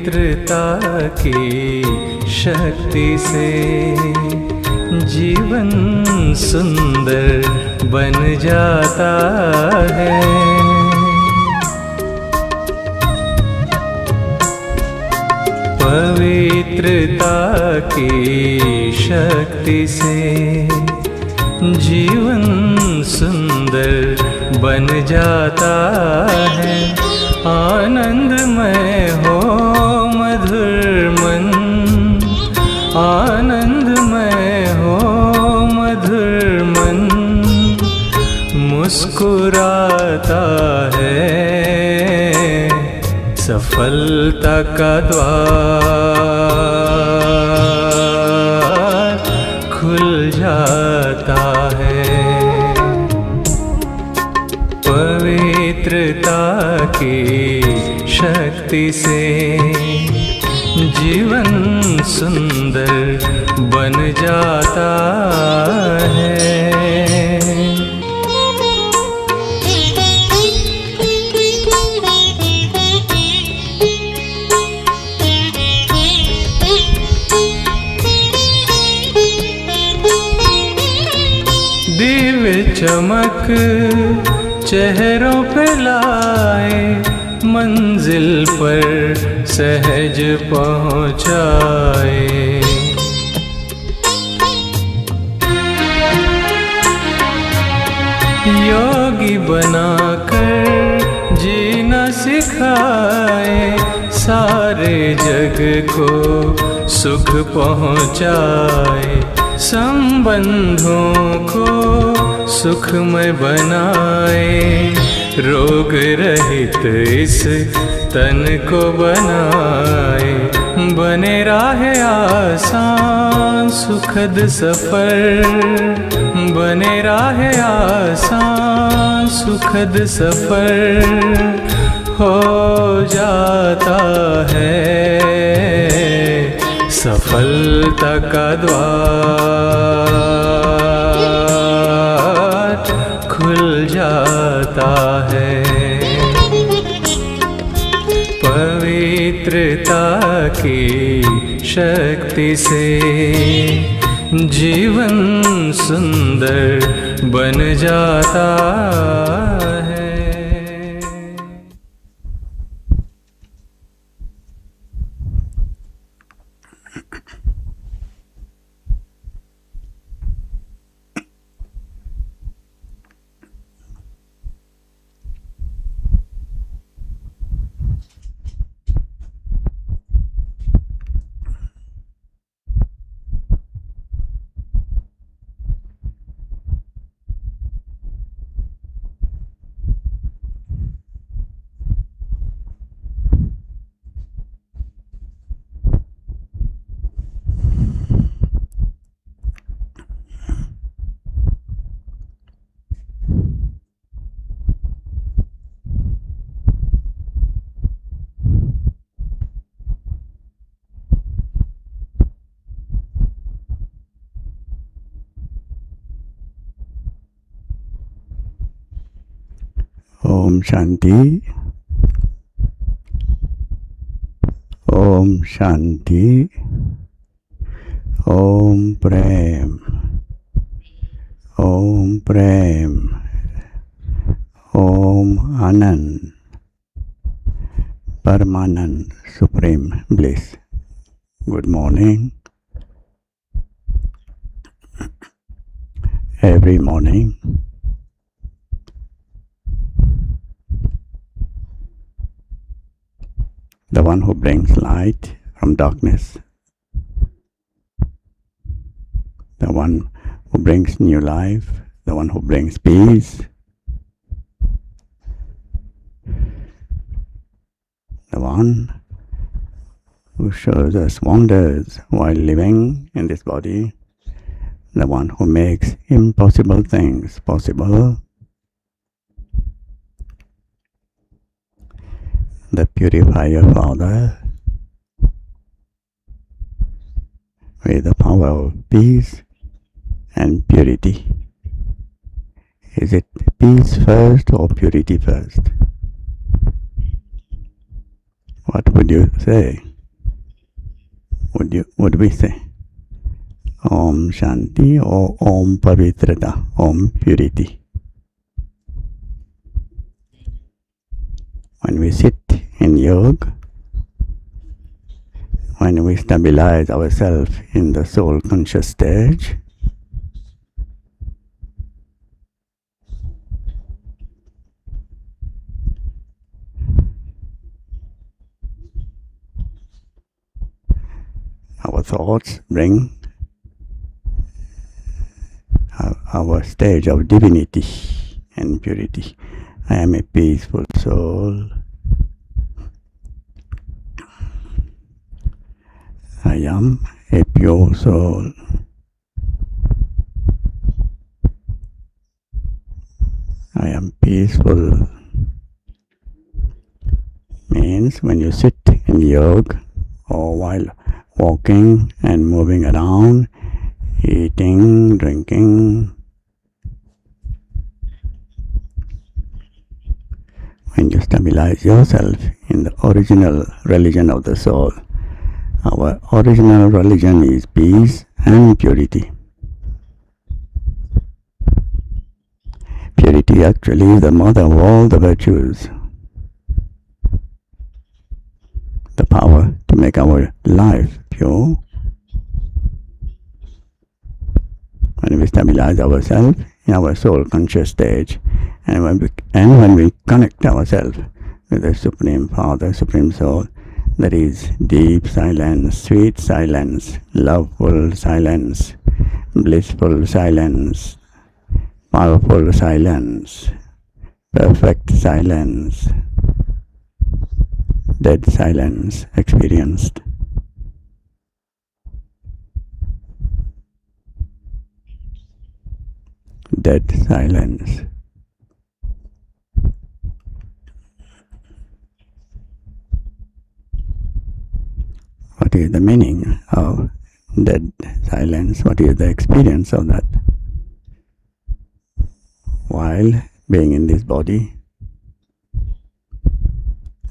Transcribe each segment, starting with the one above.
पवित्रता की शक्ति से जीवन सुंदर बन जाता है। पवित्रता की शक्ति से जीवन सुंदर बन जाता है। आनंदमय हो मधुर मन, आनंदमय हो मधुर मन, मुस्कुराता है, सफलता का द्वार खुल जाता है। पवित्रता की शक्ति से जीवन सुंदर बन जाता है। दिव्य चमक चेहरों पे लाए, मंजिल पर सहज पहुँचाए। योगी बनाकर जीना सिखाए, सारे जग को सुख पहुँचाए। संबंधों को सुखमय बनाए, रोग रहित इस तन को बनाए। बने राहे आसान सुखद सफर, बने राहे आसान सुखद सफर हो जाता है। सफलता का द्वार खुल जाता है। पवित्रता की शक्ति से जीवन सुंदर बन जाता है। ओम शांति, ओम शांति, ओम प्रेम, ओम प्रेम, ओम आनंद, परमानंद, supreme bliss. Good morning. Every morning the one who brings light from darkness, the one who brings new life, the one who brings peace, the one who shows us wonders while living in this body, the one who makes impossible things possible, the purifier Father, with the power of peace and purity. Is it peace first or purity first? What would you say? would we say? Om Shanti or Om Pavitrata, Om Purity. When we sit in yoga, when we stabilize ourselves in the soul conscious stage, our thoughts bring our stage of divinity and purity. I am a peaceful soul. I am a pure soul. I am peaceful. Means when you sit in yoga or while walking and moving around, eating, drinking, when you stabilize yourself in the original religion of the soul. Our original religion is peace and purity. Purity actually is the mother of all the virtues. The power to make our life pure. When we stabilize ourselves in our soul conscious stage, and when we connect ourselves with the Supreme Father, Supreme Soul, that is deep silence, sweet silence, loveful silence, blissful silence, powerful silence, perfect silence, dead silence experienced. Dead silence. What is the meaning of dead silence? What is the experience of that? While being in this body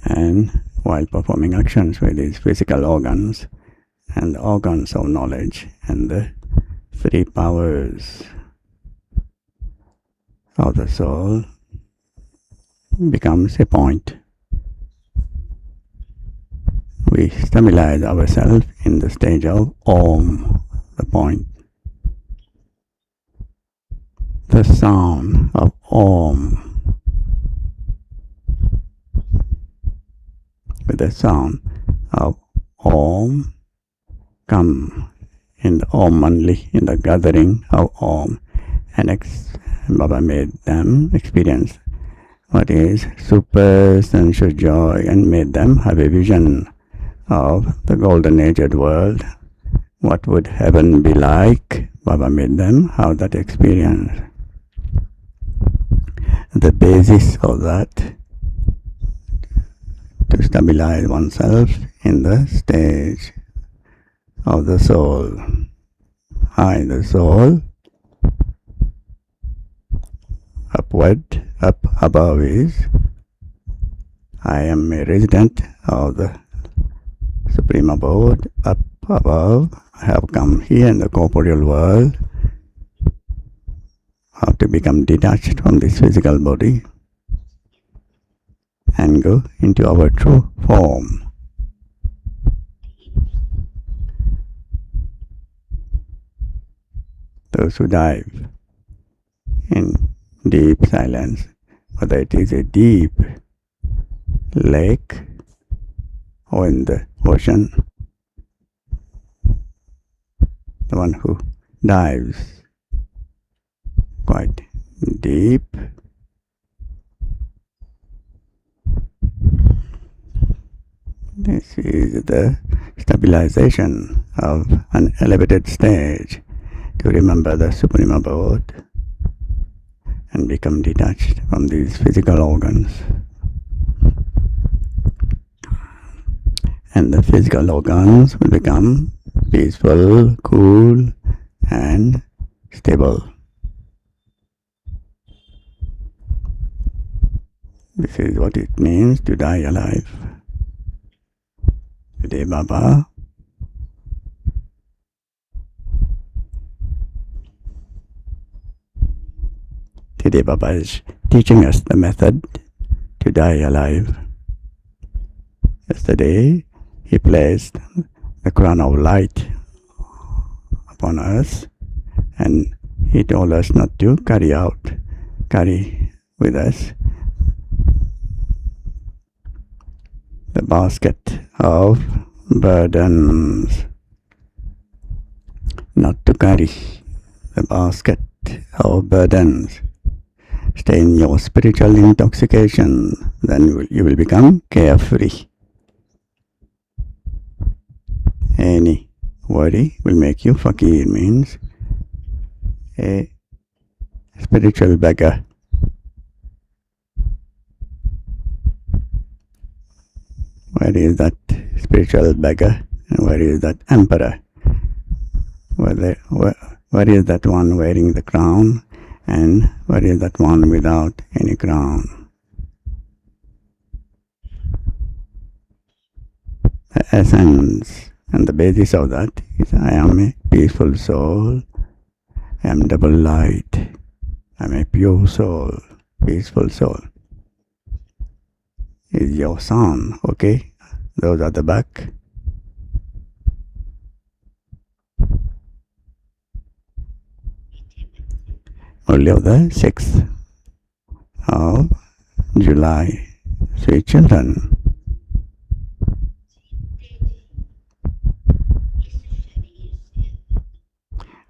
and while performing actions with these physical organs and the organs of knowledge and the three powers of the soul becomes a point. We stabilize ourselves in the stage of Om, the point. The sound of Om. With the sound of Om come in the Om only, in the gathering of Om, and Baba made them experience what is super sensual joy and made them have a vision of the golden aged world. What would heaven be like? Baba made them have that experience. The basis of that, to stabilize oneself in the stage of the soul. High the soul, upward, up above is I am a resident of the Supreme Abode. Up above, I have come here in the corporeal world. I have to become detached from this physical body and go into our true form. Those who dive in deep silence, whether it is a deep lake or in the ocean, the one who dives quite deep this is the stabilization of an elevated stage to remember the Supreme Abode and become detached from these physical organs. And the physical organs will become peaceful, cool, and stable. This is what it means to die alive. Today Baba Today Baba is teaching us the method to die alive. Yesterday he placed the crown of light upon us, and he told us not to carry with us the basket of burdens. Not to carry the basket of burdens. Stay in your spiritual intoxication, then you will become carefree. Any worry will make you fakir, means a spiritual beggar. Where is that spiritual beggar? And where is that emperor? Where is that one wearing the crown? And where is that one without any crown? The essence and the basis of that is I am a peaceful soul. I am double light. I am a pure soul, peaceful soul. Is your son, okay? Those at the back. Murli of the 6th of July. Sweet children,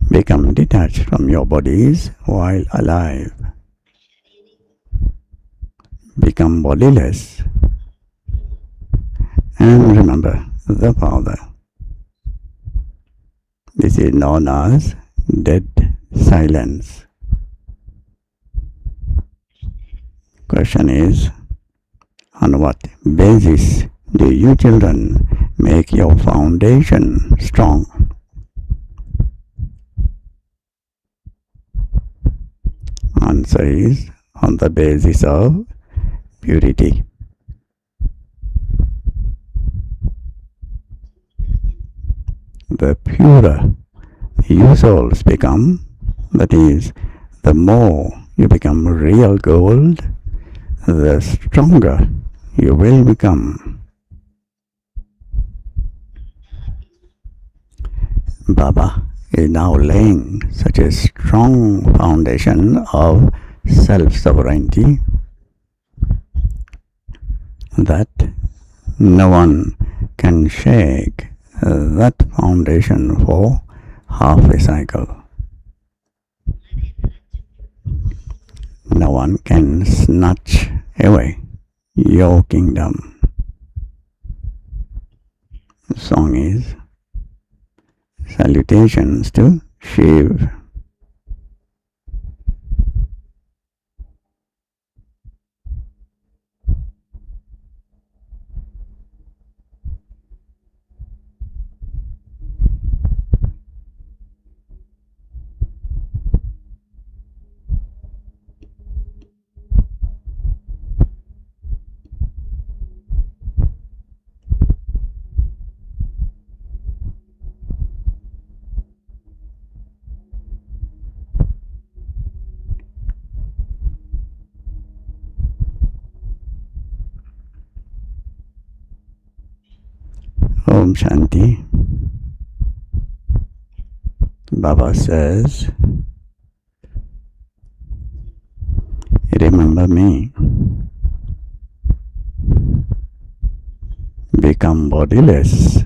become detached from your bodies while alive. Become bodiless. And remember the Father. This is known as dead silence. Question is, on what basis do you children make your foundation strong? Answer is on the basis of purity. The purer you souls become, that is, the more you become real gold, the stronger you will become. Baba is now laying such a strong foundation of self-sovereignty that no one can shake that foundation for half a cycle. No one can snatch away your kingdom. The song is Salutations to Shiv. Om Shanti. Baba says, remember me. Become bodiless.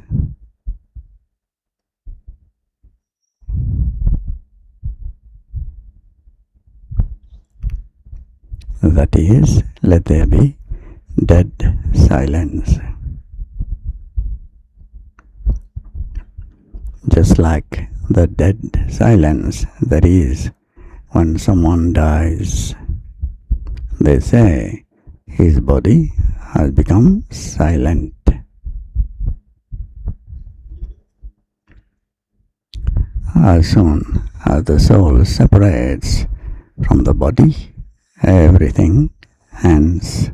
That is, let there be dead silence. Just like the dead silence there is when someone dies. They say his body has become silent. As soon as the soul separates from the body, everything ends.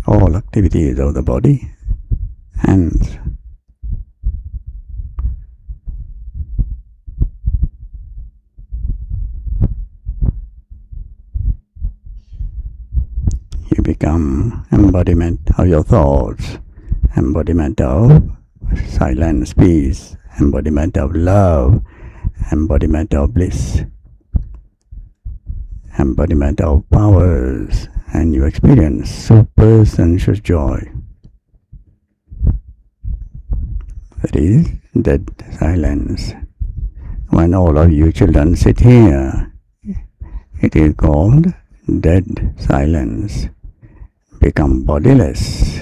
All activity activities of the body, hands. You become embodiment of your thoughts, embodiment of silence, peace, embodiment of love, embodiment of bliss, embodiment of powers, and you experience super sensuous joy. That is dead silence. When all of you children sit here, it is called dead silence. Become bodiless.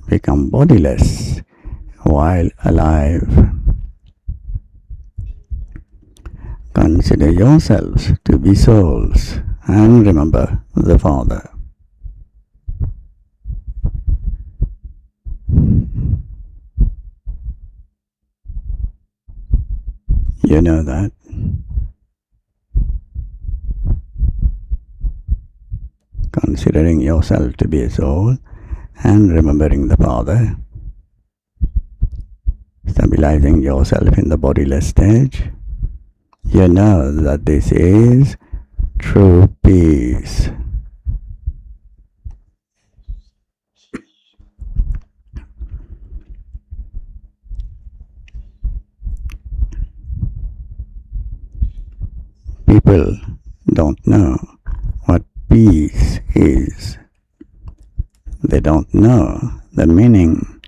Become bodiless while alive. Consider yourselves to be souls and remember the Father. You know that. Considering yourself to be a soul and remembering the Father, stabilizing yourself in the bodiless stage, you know that this is true peace. People don't know what peace is. They don't know the meaning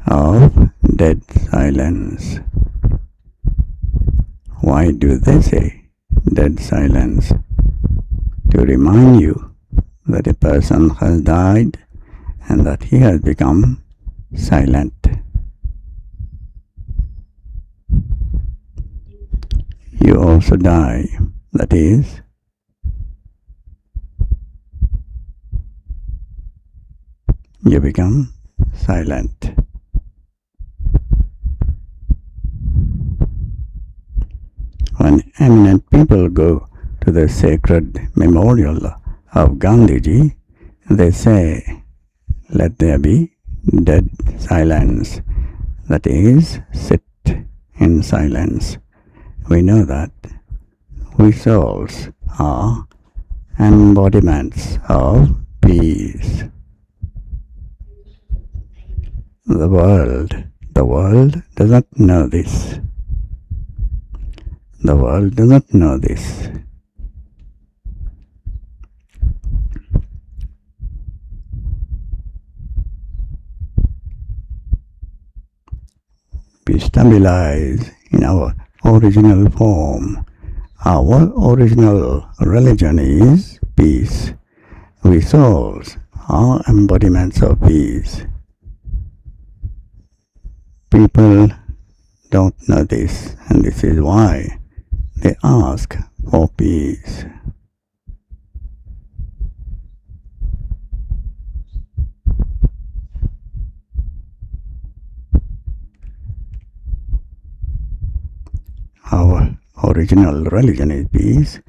of dead silence. Why do they say dead silence? To remind you that a person has died and that he has become silent. You also die, that is, you become silent. When eminent people go to the sacred memorial of Gandhiji, they say, let there be dead silence. That is, sit in silence. We know that we souls are embodiments of peace. The world does not know this. The world does not know this. We stabilize in our original form. Our original religion is peace. We souls are embodiments of peace. People don't know this, and this is why they ask for peace. Our original religion is peace.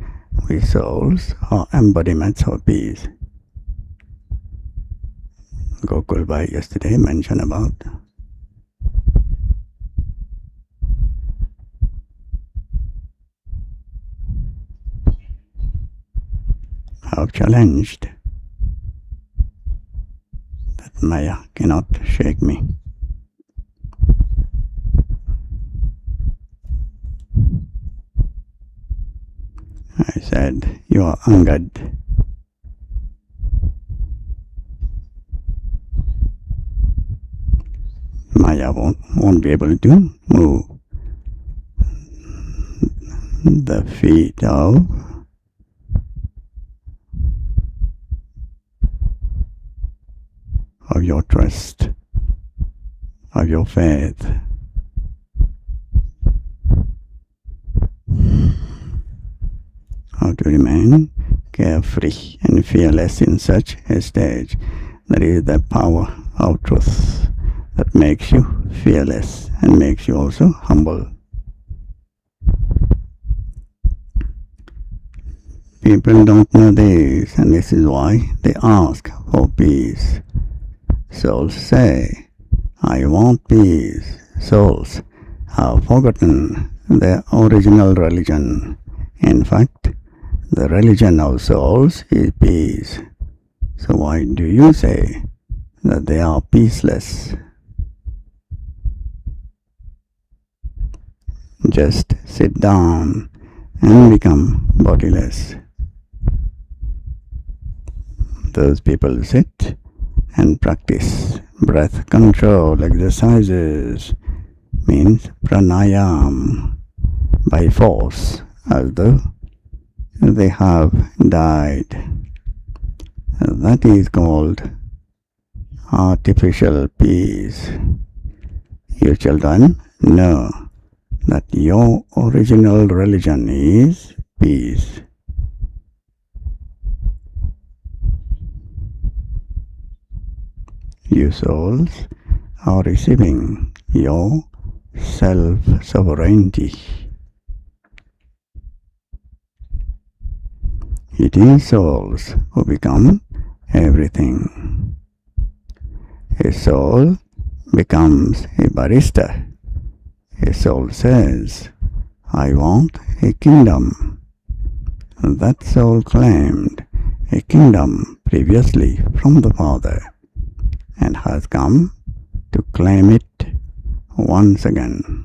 We souls are embodiments of peace. Gokul Bhai yesterday mentioned about how challenged that Maya cannot shake me. I said, you are Angad. Maya won't be able to move the feet of your trust, of your faith. How to remain carefree and fearless in such a stage. That is the power of truth that makes you fearless and makes you also humble. people don't know this, and this is why they ask for peace. Souls say, I want peace. Souls have forgotten their original religion. In fact, the religion of souls is peace. So why do you say that they are peaceless? Just sit down and become bodiless. Those people sit and practice breath control exercises, means pranayam, by force, as though they have died. That is called artificial peace. You children know that your original religion is peace. You souls are receiving your self-sovereignty. It is souls who become everything. A soul becomes a barrister. A soul says, I want a kingdom. That soul claimed a kingdom previously from the Father and has come to claim it once again.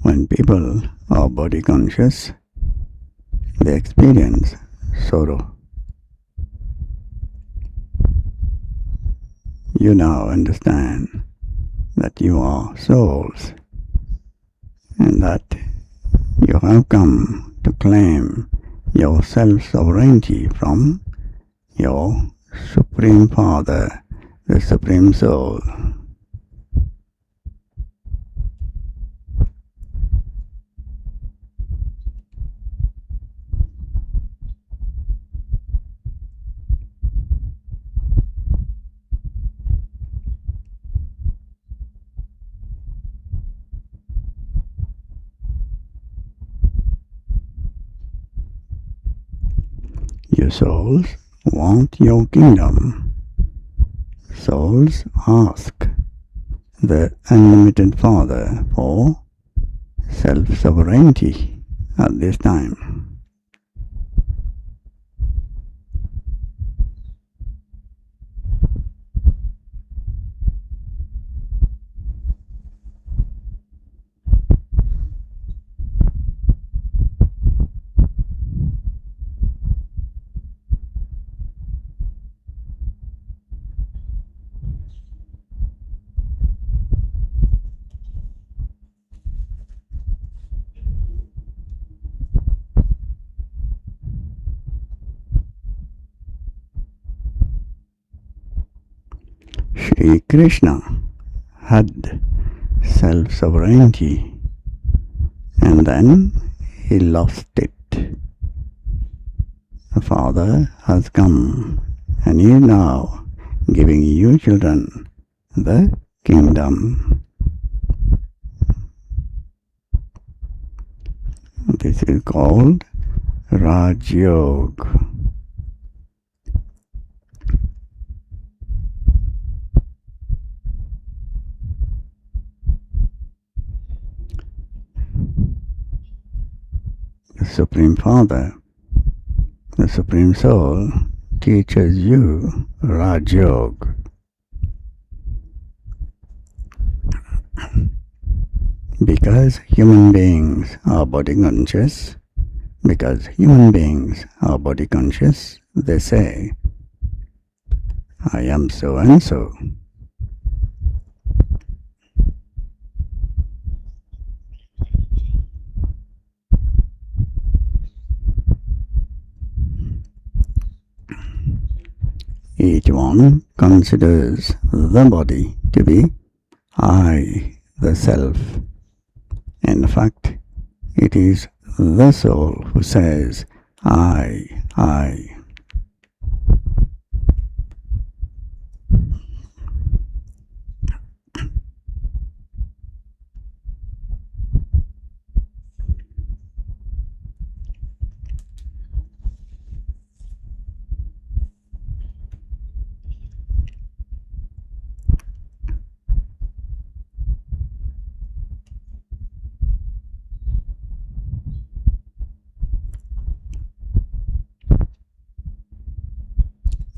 When people are body conscious, they experience sorrow. You now understand that you are souls and that you have come to claim your self-sovereignty from your Supreme Father, the Supreme Soul. You souls want your kingdom. Souls ask the unlimited Father for self-sovereignty at this time. Sri Krishna had self-sovereignty and then he lost it. The Father has come and he is now giving you children the kingdom. This is called Raj Yoga. The Supreme Father, the Supreme Soul, teaches you Raj Yoga. Because human beings are body conscious, they say, I am so and so. Each one considers the body to be I, the self. In fact, it is the soul who says, I.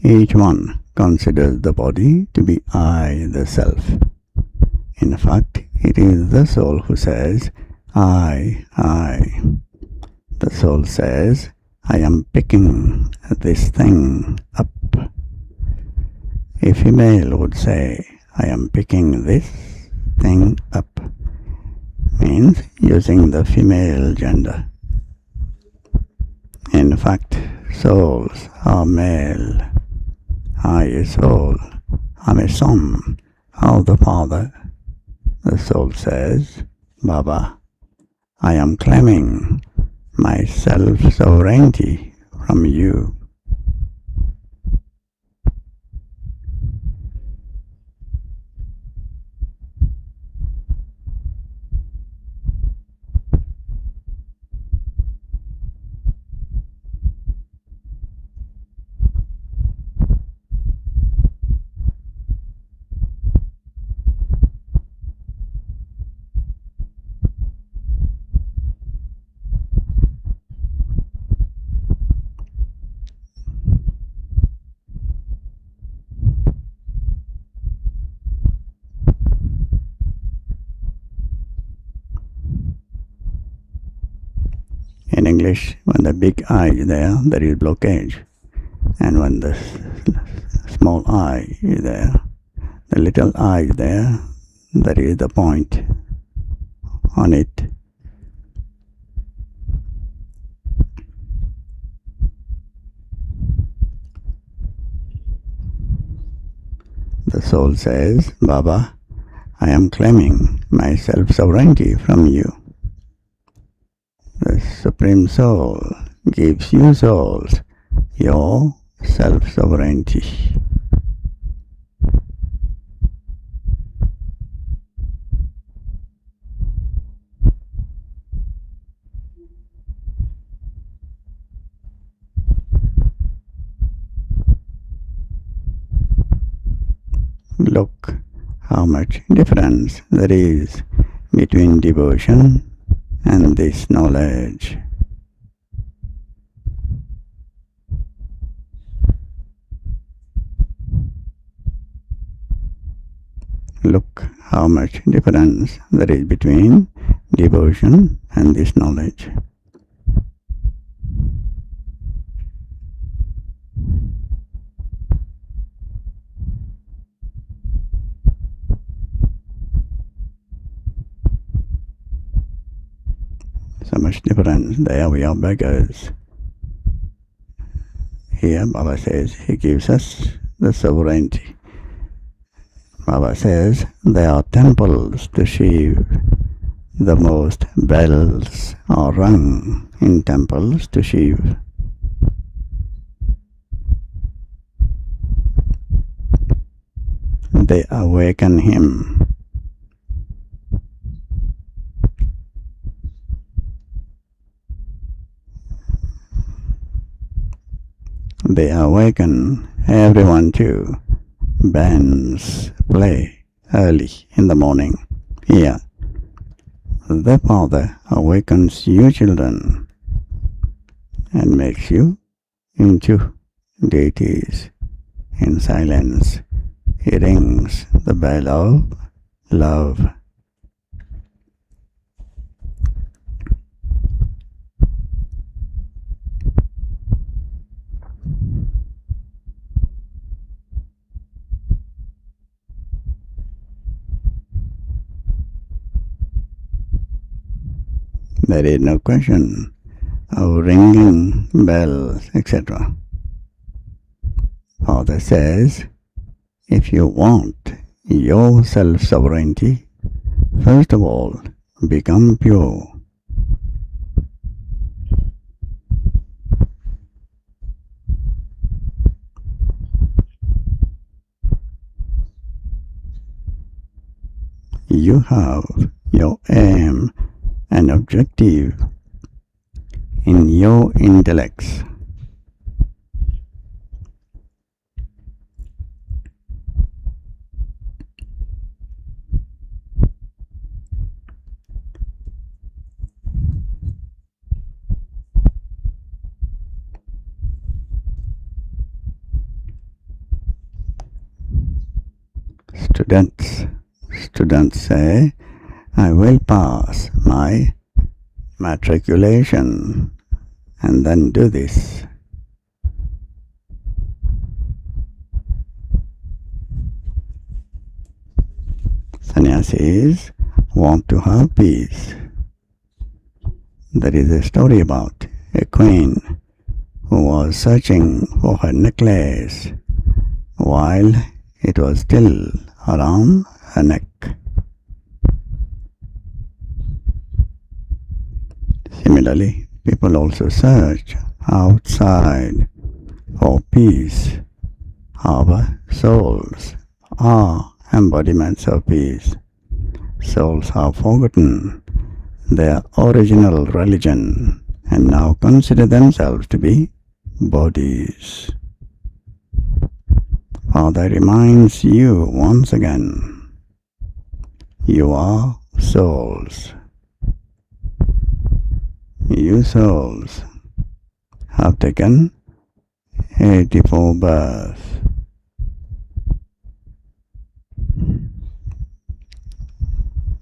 Each one considers the body to be I, the self. In fact, it is the soul who says, I. The soul says, I am picking this thing up. A female would say, I am picking this thing up, means using the female gender. In fact, souls are male. I, a soul, am a son of the Father. The soul says, Baba, I am claiming my self-sovereignty from you. In English, when the big I is there, there is blockage. And when the small I is there, the little I is there, there is the point on it. The soul says, Baba, I am claiming my self-sovereignty from you. The Supreme Soul gives you souls your self-sovereignty. Look how much difference there is between devotion and this knowledge. Look how much difference there is between devotion and this knowledge. So much difference. There we are beggars. Here Baba says he gives us the sovereignty. Baba says there are temples to Shiva. The most bells are rung in temples to Shiva. They awaken him. They awaken everyone too. Bands play early in the morning. Here, the Father awakens you children and makes you into deities. In silence, he rings the bell of love. There is no question of ringing bells, etc. Father says, if you want your self-sovereignty, first of all, become pure. You have your aim and objective in your intellects. Students say, I will pass my matriculation and then do this. Sannyasis want to have peace. There is a story about a queen who was searching for her necklace while it was still around her neck. Similarly, people also search outside for peace. Our souls are embodiments of peace. Souls have forgotten their original religion and now consider themselves to be bodies. Father reminds you once again, you are souls. You souls have taken 84 births.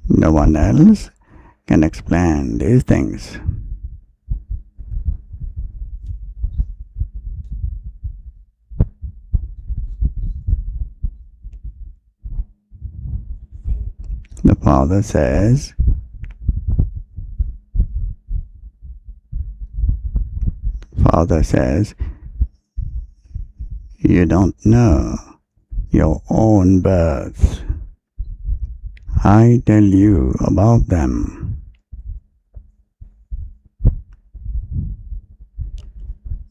No one else can explain these things. The Father says, you don't know your own births. I tell you about them.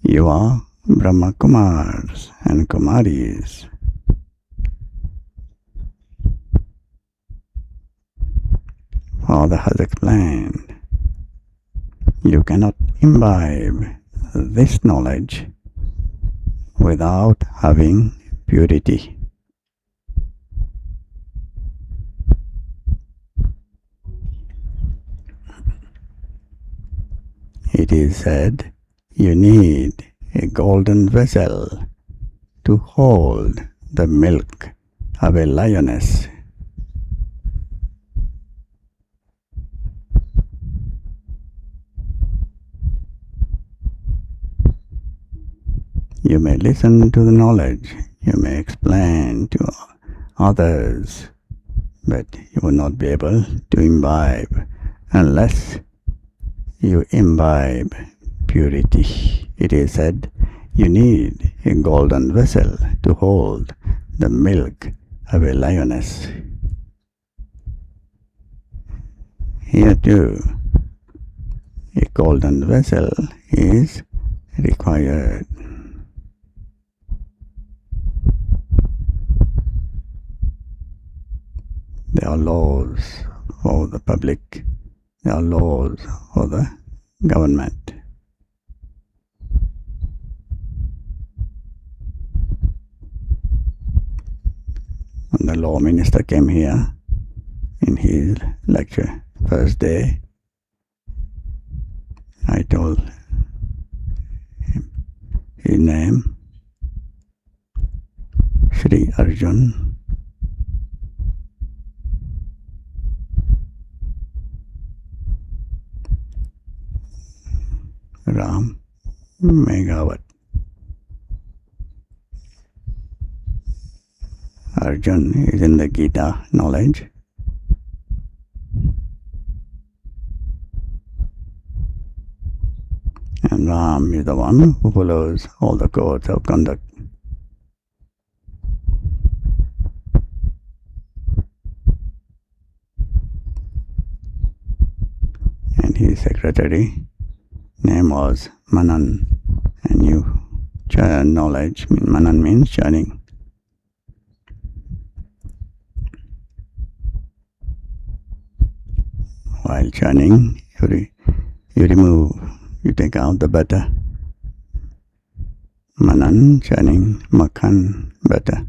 You are Brahma Kumars and Kumaris. Father has explained, you cannot imbibe this knowledge without having purity. It is said you need a golden vessel to hold the milk of a lioness. You may listen to the knowledge, you may explain to others, but you will not be able to imbibe unless you imbibe purity. It is said, you need a golden vessel to hold the milk of a lioness. Here too, a golden vessel is required. There are laws for the public, there are laws for the government. When the law minister came here in his lecture, first day, I told him his name, Shri Arjun Ram Megawat. Arjun is in the Gita knowledge. And Ram is the one who follows all the codes of conduct. secretary. Name was Manan, and you churn knowledge. Manan means churning. While churning, you remove, you take out the butter. Manan, churning, makhan, butter.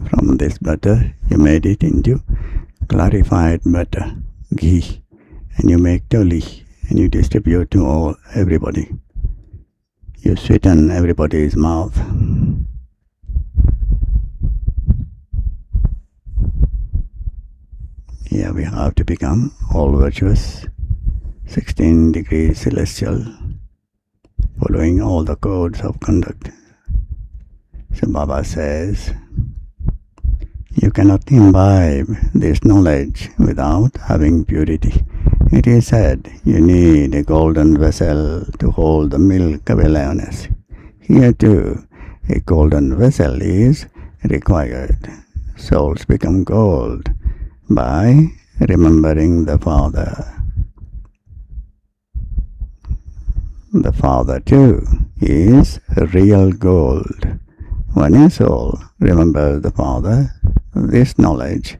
From this butter, you made it into clarified butter, ghee, and you make toli, and you distribute to everybody. You sweeten everybody's mouth. Here we have to become all virtuous, 16 degrees celestial, following all the codes of conduct. So Baba says, you cannot imbibe this knowledge without having purity. It is said you need a golden vessel to hold the milk of aloneness. Here too, a golden vessel is required. Souls become gold by remembering the Father. The Father too is real gold. When a soul remembers the Father, this knowledge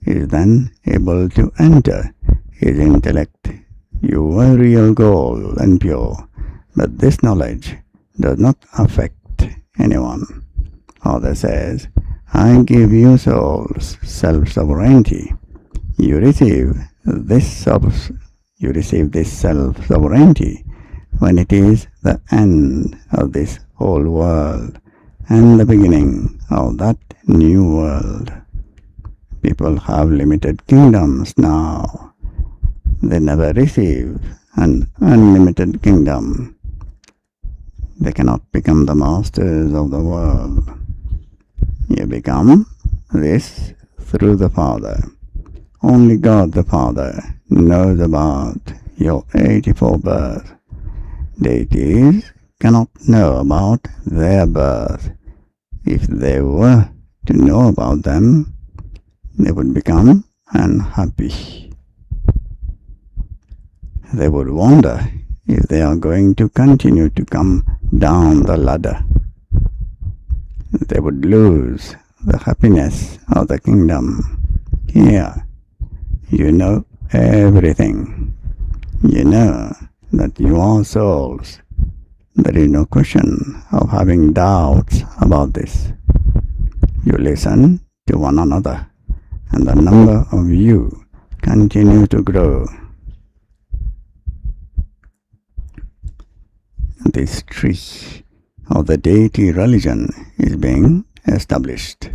is then able to enter his intellect. You are real gold and pure, but this knowledge does not affect anyone. Father says, I give you souls self-sovereignty. You receive this self-sovereignty when it is the end of this whole world and the beginning of that new world. People have limited kingdoms now. They never receive an unlimited kingdom. They cannot become the masters of the world. You become this through the Father. Only God the Father knows about your 84 births. Deities cannot know about their birth. If they were to know about them, they would become unhappy. They would wonder if they are going to continue to come down the ladder. They would lose the happiness of the kingdom. Here, you know everything. You know that you are souls. There is no question of having doubts about this. You listen to one another, and the number of you continue to grow. This tree of the deity religion is being established.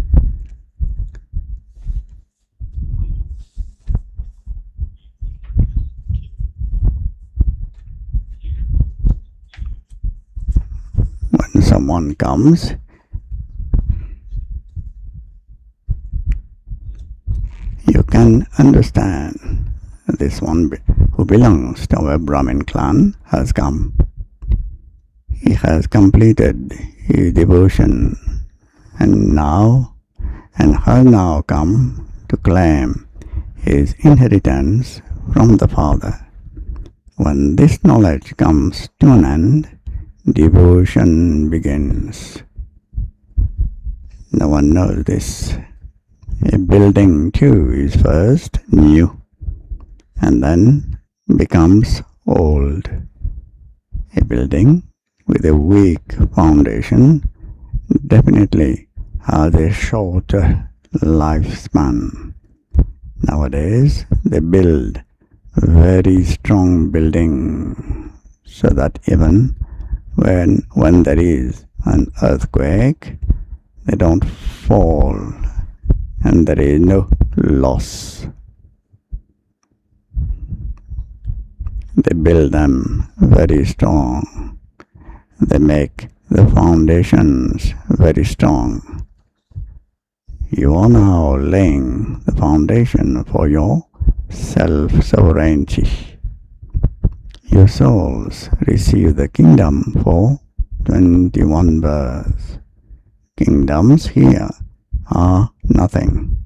When someone comes, you can understand this one who belongs to our Brahmin clan has come. He has completed his devotion and has now come to claim his inheritance from the Father. When this knowledge comes to an end, devotion begins. No one knows this. A building too is first new and then becomes old. A building with a weak foundation definitely has a shorter lifespan. Nowadays, they build very strong building so that even when there is an earthquake, They don't fall, and there is no loss. They build them very strong. They make the foundations very strong. You are now laying the foundation for your self-sovereignty. Your souls receive the kingdom for 21 births. Kingdoms here are nothing.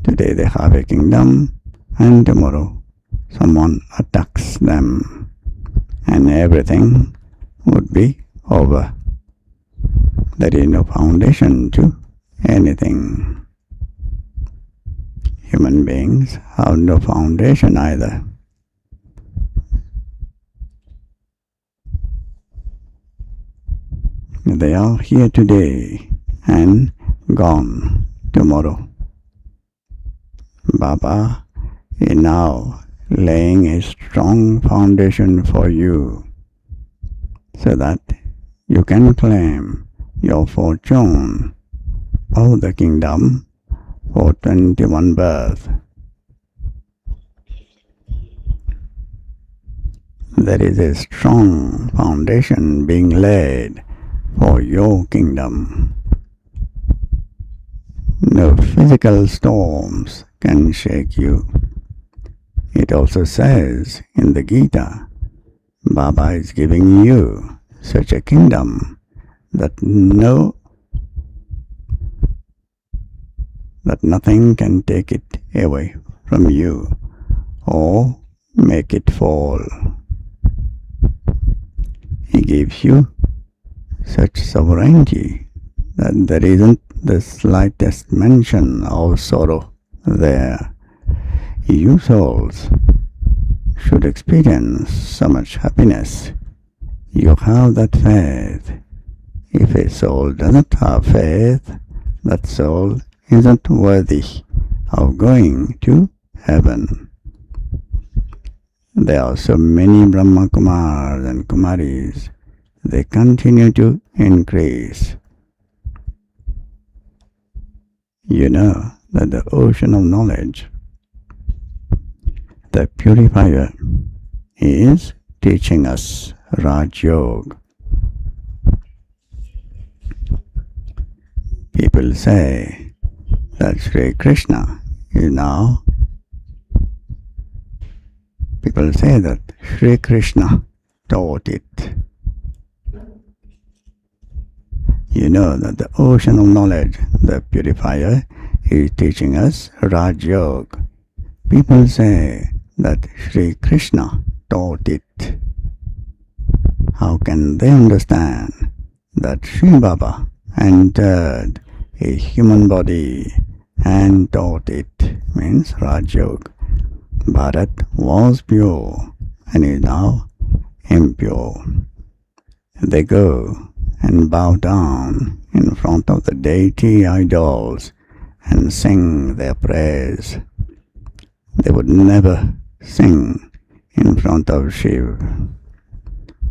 Today they have a kingdom, and tomorrow someone attacks them, and everything would be over. There is no foundation to anything. Human beings have no foundation either. They are here today and gone tomorrow. Baba is now laying a strong foundation for you so that you can claim your fortune of the kingdom for 21 births. There is a strong foundation being laid for your kingdom. No physical storms can shake you. It also says in the Gita, Baba is giving you such a kingdom that nothing can take it away from you or make it fall. He gives you such sovereignty that there isn't the slightest mention of sorrow there. You souls should experience so much happiness. You have that faith. If a soul doesn't have faith, that soul isn't worthy of going to heaven. There are so many Brahma Kumars and Kumaris. They continue to increase. You know that the ocean of knowledge, the purifier, is teaching us Raj Yoga. People say that Sri Krishna is now. People say that Sri Krishna taught it. You know that the ocean of knowledge, the purifier, is teaching us Raj Yoga. People say that Sri Krishna taught it. How can they understand that Sri Baba entered a human body and taught it? Means Raj Yoga. Bharat was pure and is now impure. They go and bow down in front of the deity idols and sing their praise. They would never sing in front of Shiv.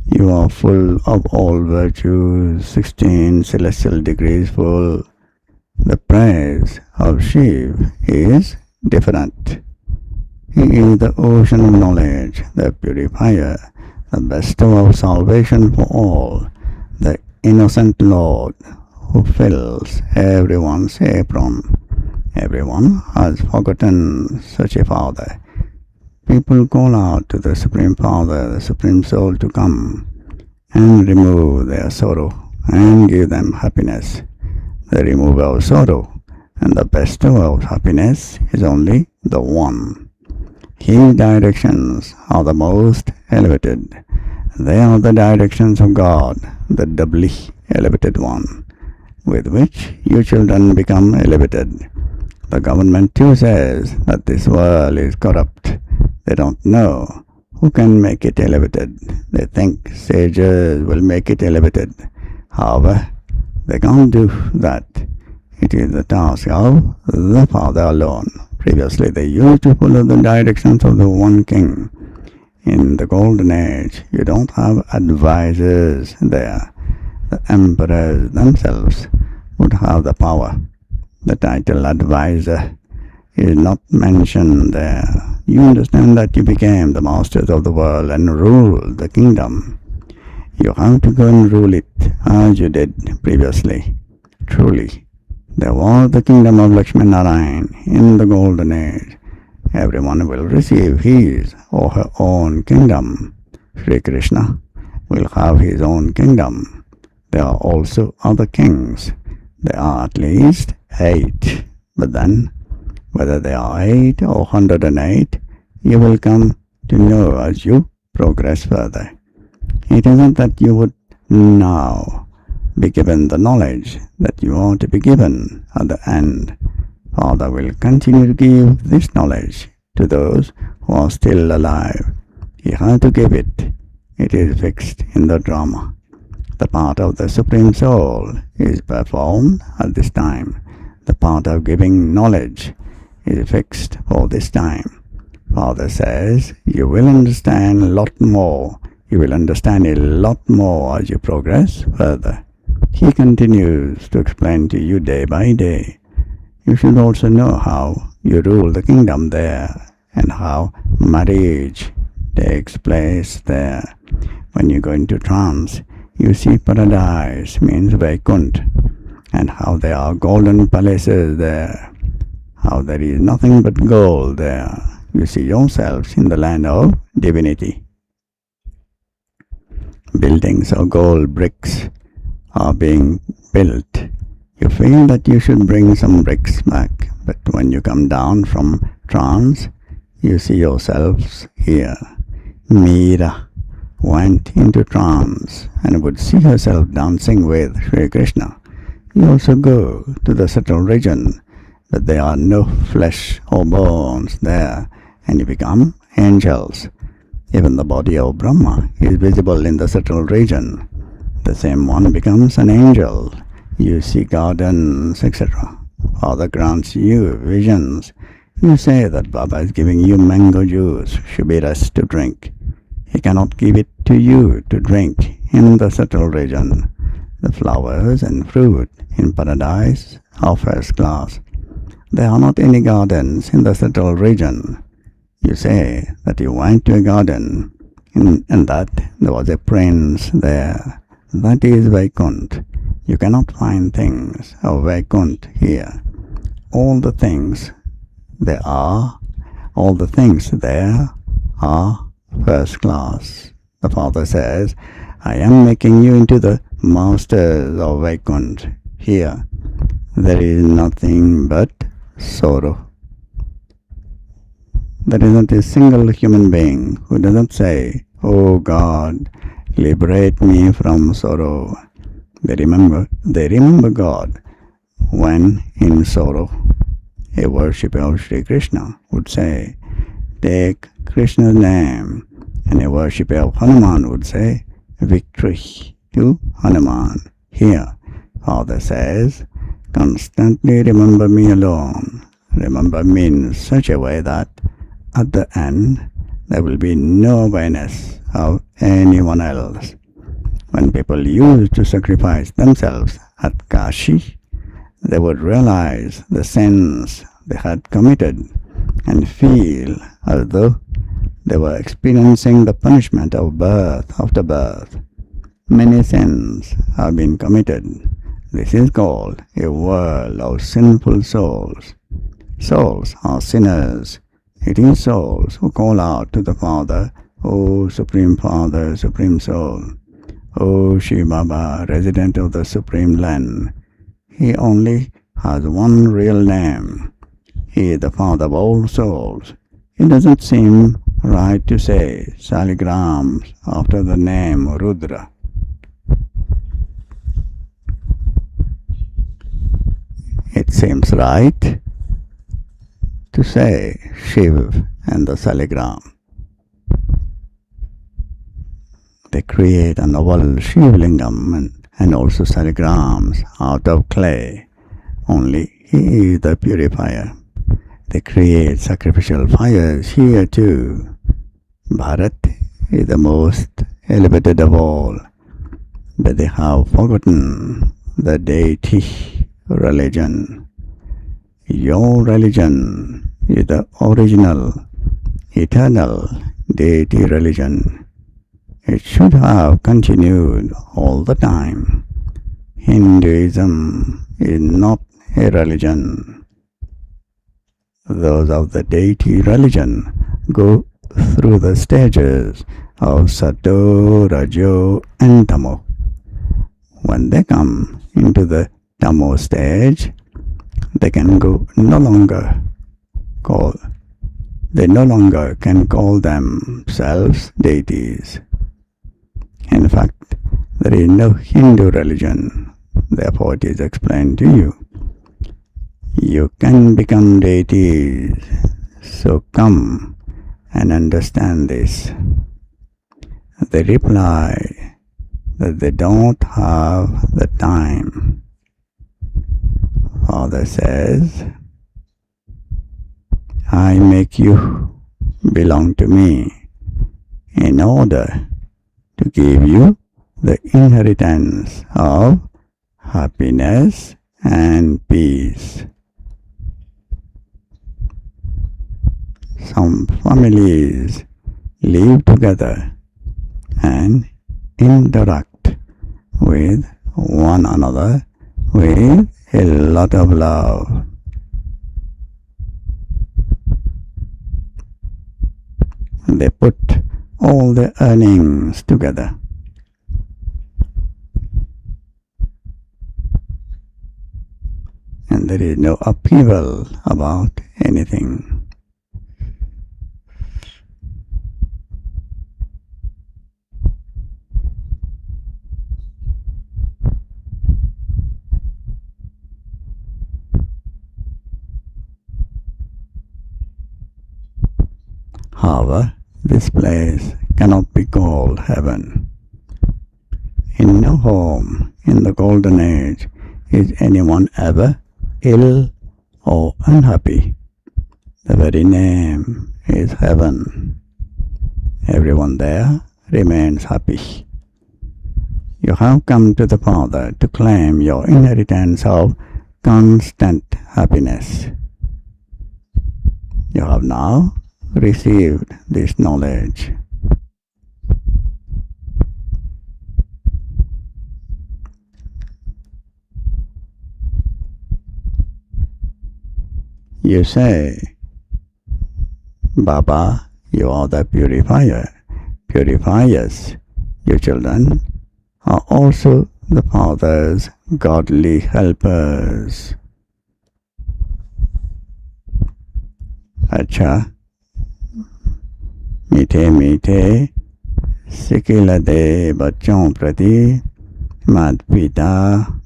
You are full of all virtues, 16 celestial degrees full. The praise of Shiv is different. He is the ocean of knowledge, the purifier, the bestower of salvation for all, the innocent Lord who fills everyone's apron. Everyone has forgotten such a Father. People call out to the Supreme Father, the Supreme Soul, to come and remove their sorrow and give them happiness. The remover of sorrow and the bestower of happiness is only the one. His directions are the most elevated. They are the directions of God, the doubly elevated one, with which you children become elevated. The government too says that this world is corrupt. They don't know who can make it elevated. They think sages will make it elevated. However, they can't do that. It is the task of the Father alone. Previously, they used to follow the directions of the one king. In the golden age, you don't have advisors there. The emperors themselves would have the power. The title advisor is not mentioned there. You understand that you became the masters of the world and ruled the kingdom. You have to go and rule it as you did previously. Truly, there was the kingdom of Lakshminarayan in the golden age. Everyone will receive his or her own kingdom. Sri Krishna will have his own kingdom. There are also other kings. There are at least 8. But then, whether they are 8 or 108, you will come to know as you progress further. It isn't that you would now be given the knowledge that you are to be given at the end. Father will continue to give this knowledge to those who are still alive. He has to give it. It is fixed in the drama. The part of the Supreme Soul is performed at this time. The part of giving knowledge is fixed for this time. Father says, you will understand a lot more. You will understand a lot more as you progress further. He continues to explain to you day by day. You should also know how you rule the kingdom there and how marriage takes place there. When you go into trance, you see paradise, means Vaikuntha, and how there are golden palaces there, how there is nothing but gold there. You see yourselves in the land of divinity. Buildings of gold bricks are being built. You feel that you should bring some bricks back, but when you come down from trance, you see yourselves here. Meera went into trance and would see herself dancing with Sri Krishna. You also go to the subtle region, but there are no flesh or bones there, and you become angels. Even the body of Brahma is visible in the subtle region. The same one becomes an angel. You see gardens, etc. Father grants you visions. You say that Baba is giving you mango juice, Shubiras, to drink. He cannot give it to you to drink in the subtle region. The flowers and fruit in paradise are first class. There are not any gardens in the subtle region. You say that you went to a garden and that there was a prince there. That is Vaikuntha. You cannot find things of Vaikuntha here. All the things there are first class. The Father says, I am making you into the masters of Vaikuntha. Here, there is nothing but sorrow. There is not a single human being who does not say, Oh God, liberate me from sorrow. They remember God when in sorrow. A worshipper of Sri Krishna would say, take Krishna's name, and a worshipper of Hanuman would say, victory to Hanuman. Here, Father says, constantly remember me alone. Remember me in such a way that at the end there will be no awareness of anyone else. When people used to sacrifice themselves at Kashi, they would realize the sins they had committed and feel as though they were experiencing the punishment of birth after birth. Many sins have been committed. This is called a world of sinful souls. Souls are sinners. It is souls who call out to the Father, O Supreme Father, Supreme Soul. O Shiv Baba, resident of the Supreme Land. He only has one real name. He is the Father of all souls. It doesn't seem right to say saligrams after the name Rudra. It seems right to say Shiv and the saligram. They create a novel Shiv Lingam and also saligrams out of clay. Only he is the purifier. They create sacrificial fires here too. Bharat is the most elevated of all, but they have forgotten the deity religion. Your religion is the original, eternal deity religion. It should have continued all the time. Hinduism is not a religion. Those of the deity religion go through the stages of Sato, Rajo and Tamo. When they come into the Tamo stage, they no longer can call themselves deities. In fact, there is no Hindu religion. Therefore, it is explained to you. You can become deities. So come and understand this. They reply that they don't have the time. Father says, I make you belong to me in order to give you the inheritance of happiness and peace. Some families live together and interact with one another with a lot of love. They put all their earnings together. And there is no upheaval about anything. However, this place cannot be called heaven. In no home in the golden age is anyone ever ill or unhappy. The very name is heaven. Everyone there remains happy. You have come to the Father to claim your inheritance of constant happiness. You have now received this knowledge. You say, Baba, you are the purifier. Purifiers, your children, are also the Father's godly helpers. अच्छा, मीठे मीठे sickle दे बच्चों प्रति माता पिता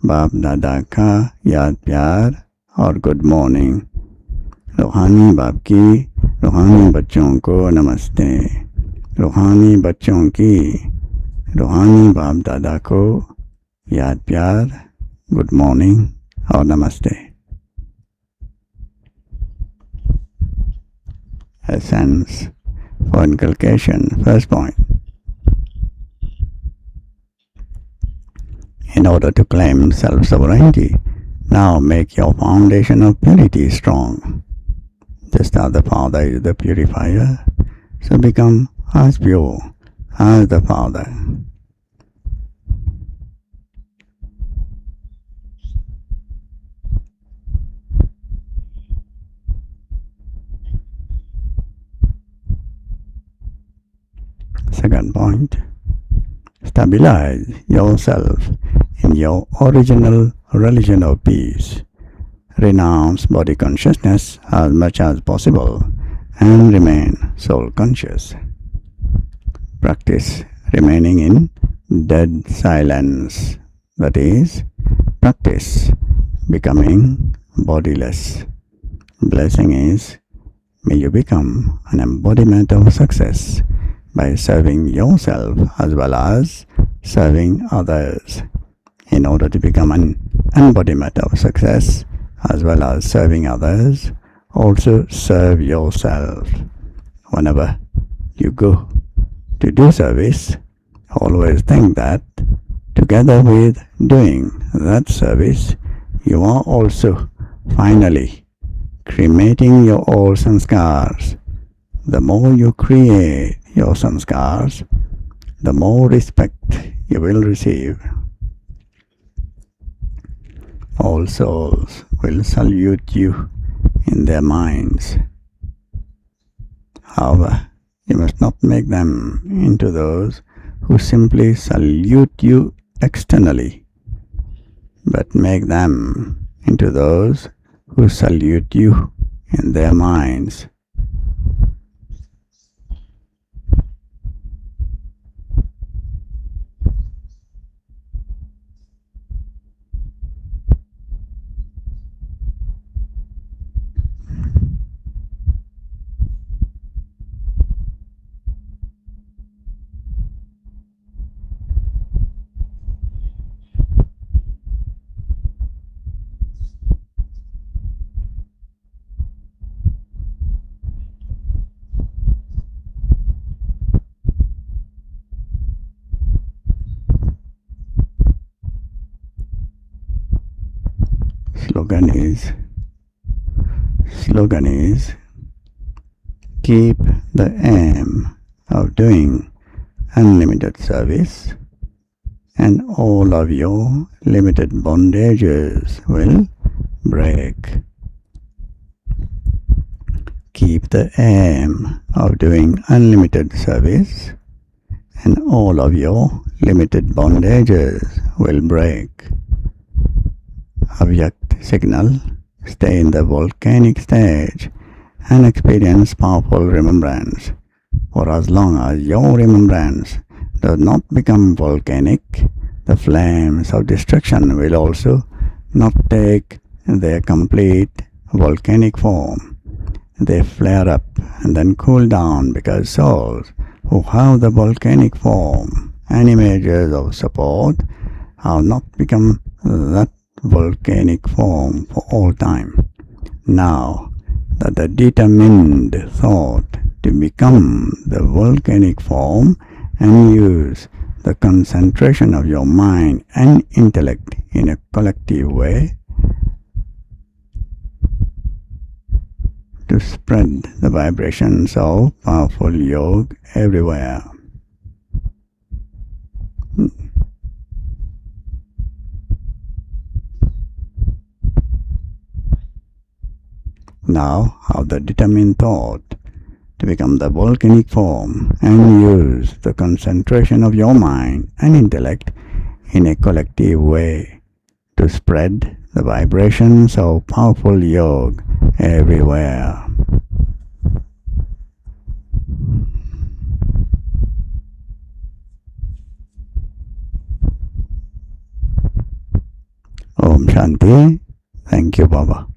बाप दादा का याद प्यार और गुड मॉर्निंग. रूहानी बाप की रूहानी बच्चों को नमस्ते. रूहानी बच्चों की रूहानी बाप दादा को याद प्यार, गुड मॉर्निंग और नमस्ते. Essence for inculcation. First point. In order to claim self-sovereignty, now make your foundation of purity strong. Just as the Father is the purifier, so become as pure as the Father. Second point, stabilize yourself in your original religion of peace. Renounce body consciousness as much as possible and remain soul conscious. Practice remaining in dead silence. That is, practice becoming bodiless. Blessing is, may you become an embodiment of success by serving yourself as well as serving others. In order to become an embodiment of success as well as serving others, also serve yourself. Whenever you go to do service, always think that together with doing that service, you are also finally cremating your old sanskars. The more you create your sanskars, the more respect you will receive. All souls will salute you in their minds. However, you must not make them into those who simply salute you externally, but make them into those who salute you in their minds. Slogan is keep the aim of doing unlimited service and all of your limited bondages will break. Keep the aim of doing unlimited service and all of your limited bondages will break. Avyakt signal, stay in the volcanic stage and experience powerful remembrance. For as long as your remembrance does not become volcanic, the flames of destruction will also not take their complete volcanic form. They flare up and then cool down because souls who have the volcanic form and images of support have not become that volcanic form for all time. Now that the determined thought to become the volcanic form and use the concentration of your mind and intellect in a collective way to spread the vibrations of powerful yoga everywhere. Now have the determined thought to become the volcanic form and use the concentration of your mind and intellect in a collective way to spread the vibrations of powerful yoga everywhere. Om Shanti. Thank you, Baba.